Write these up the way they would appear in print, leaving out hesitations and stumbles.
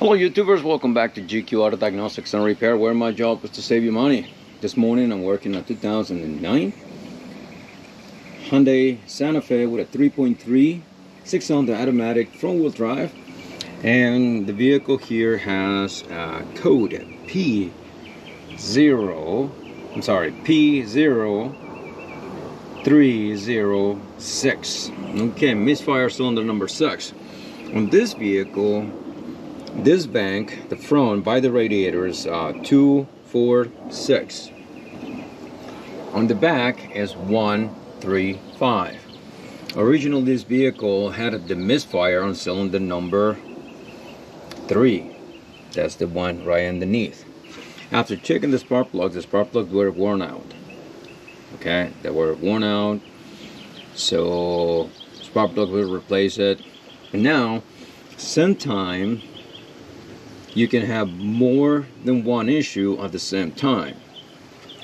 Hello YouTubers, welcome back to GQ Auto Diagnostics and Repair, where my job is to save you money. This morning I'm working on 2009 Hyundai Santa Fe with a 3.3 6-cylinder automatic front-wheel drive, and the vehicle here has code P0306. Okay, Misfire cylinder number 6. On this vehicle, this bank, the front by the radiator is 2, 4, 6. On the back is 1, 3, 5. Originally, this vehicle had the Misfire on cylinder number 3. That's the one right underneath. After checking the spark plugs were worn out. Okay, they were worn out. So spark plug will replace it. And now, sometimes you can have more than one issue at the same time.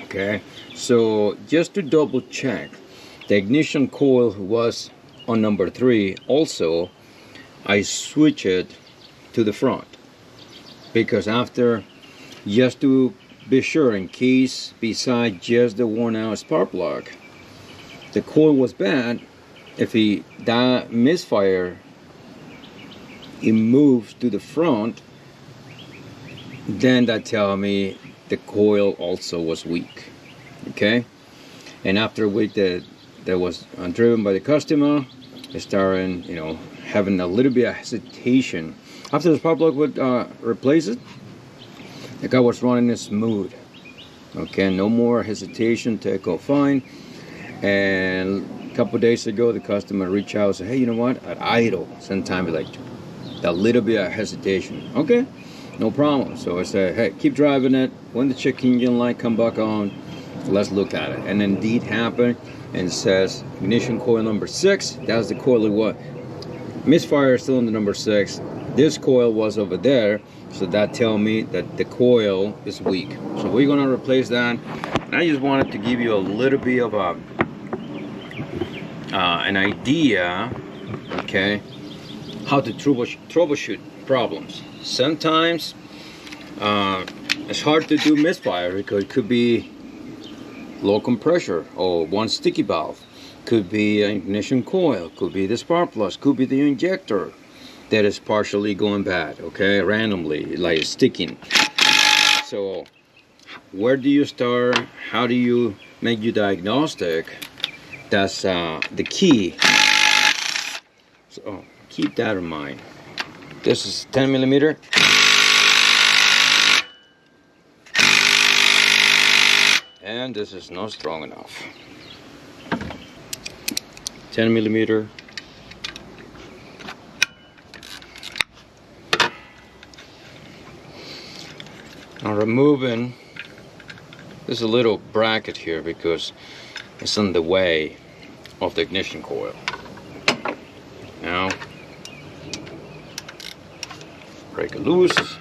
Okay, so just to double check, the ignition coil was on number 3. Also, I switch it to the front, because after, just to be sure, in case besides just the worn out spark plug, the coil was bad. If that misfire, it moves to the front, then that tell me the coil also was weak. Okay, and after a week that was driven by the customer, it started, having a little bit of hesitation. After the spark plug would replace it, the car was running smooth. Okay, no more hesitation, take off fine. And a couple days ago, the customer reached out and said, hey, you know what, at idle sometimes like a little bit of hesitation. Okay, no problem. So I said, hey, keep driving it. When the check engine light come back on, let's look at it. And indeed happened, and it says ignition coil number 6. That's the coil it was. Misfire cylinder number 6. This coil was over there, so that tell me that the coil is weak. So we're gonna replace that. And I just wanted to give you a little bit of an idea, okay, how to troubleshoot problems. Sometimes it's hard to do misfire because it could be low compressor or one sticky valve, could be an ignition coil, could be the spark plug, could be the injector that is partially going bad, okay, randomly, like sticking. So where do you start? How do you make your diagnostic? That's the key. So keep that in mind. This is 10 millimeter. And this is not strong enough. 10 millimeter. I'm removing this little bracket here because it's in the way of the ignition coil. Now, break it loose.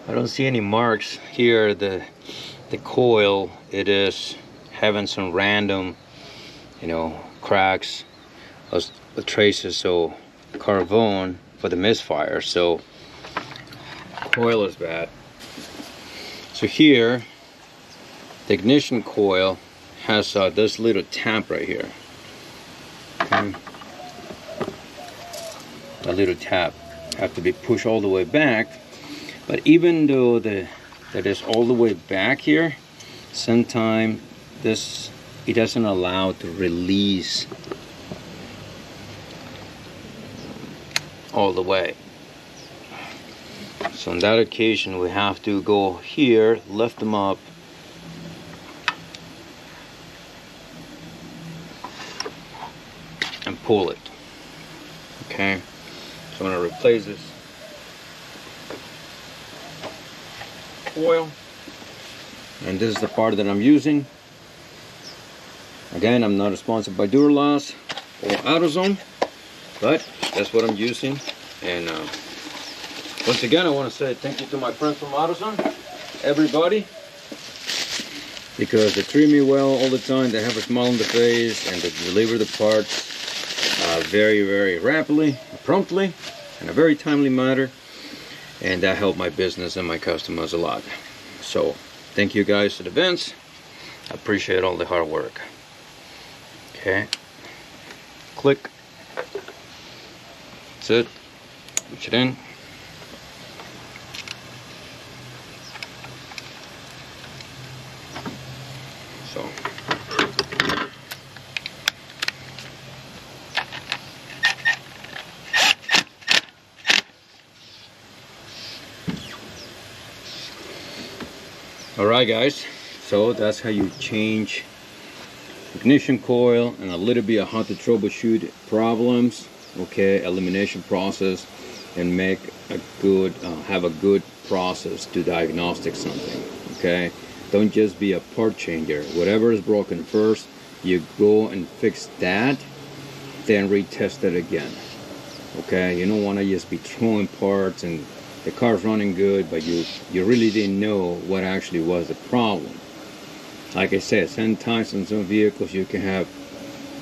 I don't see any marks here. The coil, it is having some random, cracks, traces, so carbon for the misfire. So coil is bad. So here, the ignition coil has this little tap right here. Okay. A little tap have to be pushed all the way back. But even though that is all the way back here, sometimes it doesn't allow to release all the way. So on that occasion, we have to go here, lift them up, and pull it. Okay, so I'm going to replace this. coil, and this is the part that I'm using. Again, I'm not sponsored by Duralast or AutoZone, but that's what I'm using. And once again, I want to say thank you to my friends from AutoZone, everybody, because they treat me well all the time. They have a smile on the face, and they deliver the parts very, very rapidly, promptly, in a very timely manner, and that helped my business and my customers a lot. So thank you guys in advance. I appreciate all the hard work. Okay, click. That's it. Push it in. So alright guys, so that's how you change ignition coil, and a little bit of how to troubleshoot problems, okay, elimination process, and make a good have a good process to diagnostic something. Okay, don't just be a part changer. Whatever is broken first, you go and fix that, then retest it again. Okay, you don't want to just be throwing parts and the car's running good, but you really didn't know what actually was the problem. Like I said, sometimes on some vehicles you can have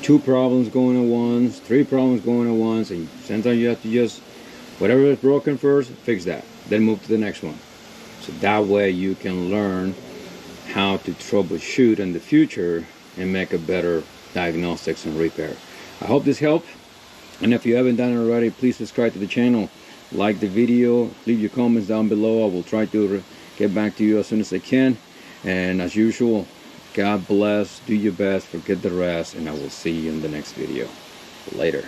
2 problems going at once, 3 problems going at once, and sometimes you have to just, whatever is broken first, fix that, then move to the next one. So that way you can learn how to troubleshoot in the future and make a better diagnostics and repair. I hope this helped, and if you haven't done it already, please subscribe to the channel, like the video, leave your comments down below. I will try to get back to you as soon as I can, and as usual, God bless, do your best, forget the rest, and I will see you in the next video. Later.